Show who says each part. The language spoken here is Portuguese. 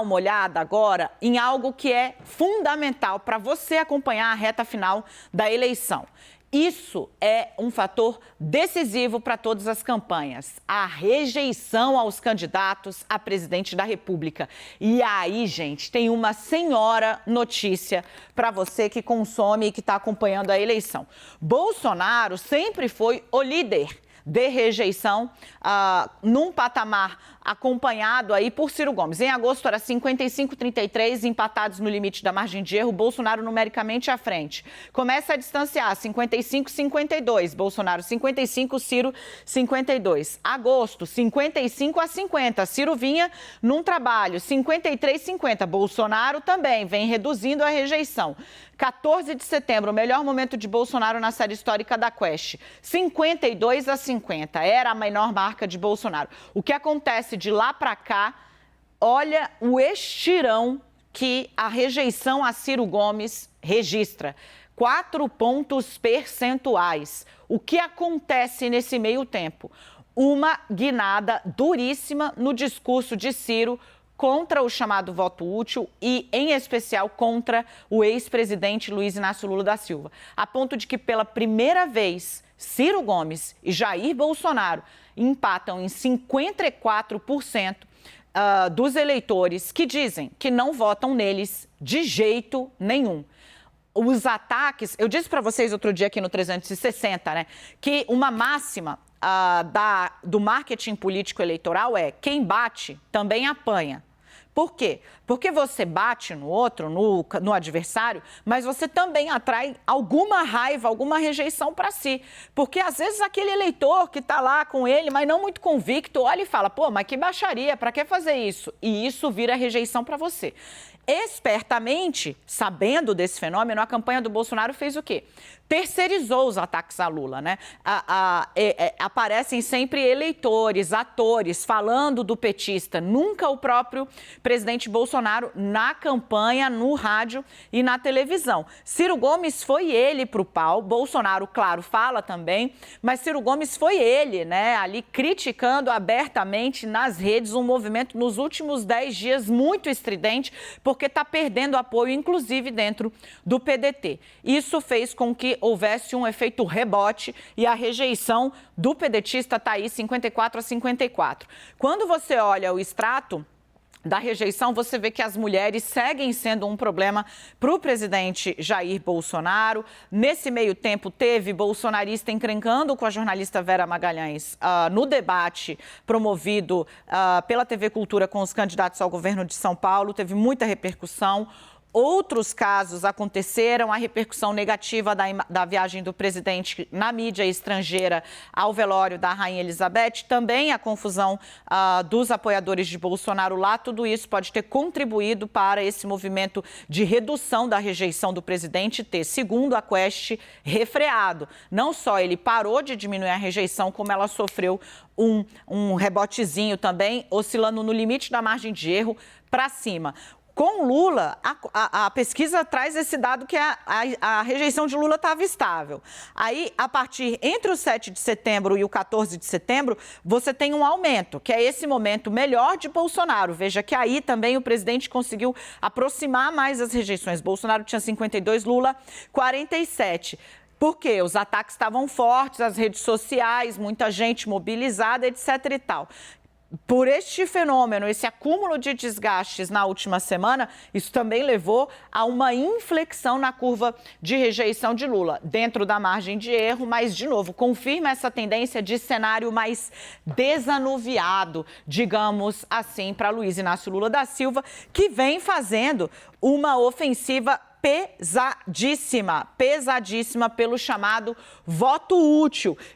Speaker 1: dar uma olhada agora em algo que é fundamental para você acompanhar a reta final da eleição. Isso é um fator decisivo para todas as campanhas, a rejeição aos candidatos a presidente da República. E aí, gente, tem uma senhora notícia para você que consome e que está acompanhando a eleição. Bolsonaro sempre foi o líder de rejeição num patamar acompanhado aí por Ciro Gomes. Em agosto era 55-33, empatados no limite da margem de erro, Bolsonaro numericamente à frente. Começa a distanciar, 55-52, Bolsonaro 55, Ciro 52. Agosto, 55-50, Ciro vinha num trabalho, 53-50, Bolsonaro também vem reduzindo a rejeição. 14 de setembro, o melhor momento de Bolsonaro na série histórica da Quest, 52-50, era a menor marca de Bolsonaro. O que acontece de lá para cá, olha o estirão que a rejeição a Ciro Gomes registra. 4 pontos percentuais. O que acontece nesse meio tempo? Uma guinada duríssima no discurso de Ciro contra o chamado voto útil e, em especial, contra o ex-presidente Luiz Inácio Lula da Silva. A ponto de que, pela primeira vez, Ciro Gomes e Jair Bolsonaro empatam em 54% dos eleitores que dizem que não votam neles de jeito nenhum. Os ataques, eu disse para vocês outro dia aqui no 360, né, que uma máxima do marketing político eleitoral é: quem bate também apanha. Por quê? Porque você bate no outro, no adversário, mas você também atrai alguma raiva, alguma rejeição para si. Porque às vezes aquele eleitor que está lá com ele, mas não muito convicto, olha e fala: pô, mas que baixaria, para que fazer isso? E isso vira rejeição para você. Espertamente, sabendo desse fenômeno, a campanha do Bolsonaro fez o quê? Terceirizou os ataques a Lula, né? Aparecem sempre eleitores, atores, falando do petista, nunca o próprio presidente Bolsonaro na campanha, no rádio e na televisão. Ciro Gomes foi ele para o pau, Bolsonaro, claro, fala também, mas Ciro Gomes foi ele, né, ali criticando abertamente nas redes um movimento nos últimos 10 dias muito estridente, porque está perdendo apoio, inclusive dentro do PDT. Isso fez com que houvesse um efeito rebote e a rejeição do pedetista está aí 54-54. Quando você olha o extrato da rejeição, você vê que as mulheres seguem sendo um problema para o presidente Jair Bolsonaro. Nesse meio tempo, teve bolsonarista encrencando com a jornalista Vera Magalhães no debate promovido pela TV Cultura com os candidatos ao governo de São Paulo. Teve muita repercussão. Outros casos aconteceram, a repercussão negativa da viagem do presidente na mídia estrangeira ao velório da Rainha Elizabeth, também a confusão dos apoiadores de Bolsonaro lá, tudo isso pode ter contribuído para esse movimento de redução da rejeição do presidente ter, segundo a Quest, refreado. Não só ele parou de diminuir a rejeição, como ela sofreu um rebotezinho também, oscilando no limite da margem de erro para cima. Com Lula, a pesquisa traz esse dado que a rejeição de Lula estava estável. Aí, a partir entre o 7 de setembro e o 14 de setembro, você tem um aumento, que é esse momento melhor de Bolsonaro. Veja que aí também o presidente conseguiu aproximar mais as rejeições. Bolsonaro tinha 52, Lula 47. Por quê? Os ataques estavam fortes, as redes sociais, muita gente mobilizada, etc. e tal. Por este fenômeno, esse acúmulo de desgastes na última semana, isso também levou a uma inflexão na curva de rejeição de Lula, dentro da margem de erro, mas, de novo, confirma essa tendência de cenário mais desanuviado, digamos assim, para Luiz Inácio Lula da Silva, que vem fazendo uma ofensiva pesadíssima pelo chamado voto útil.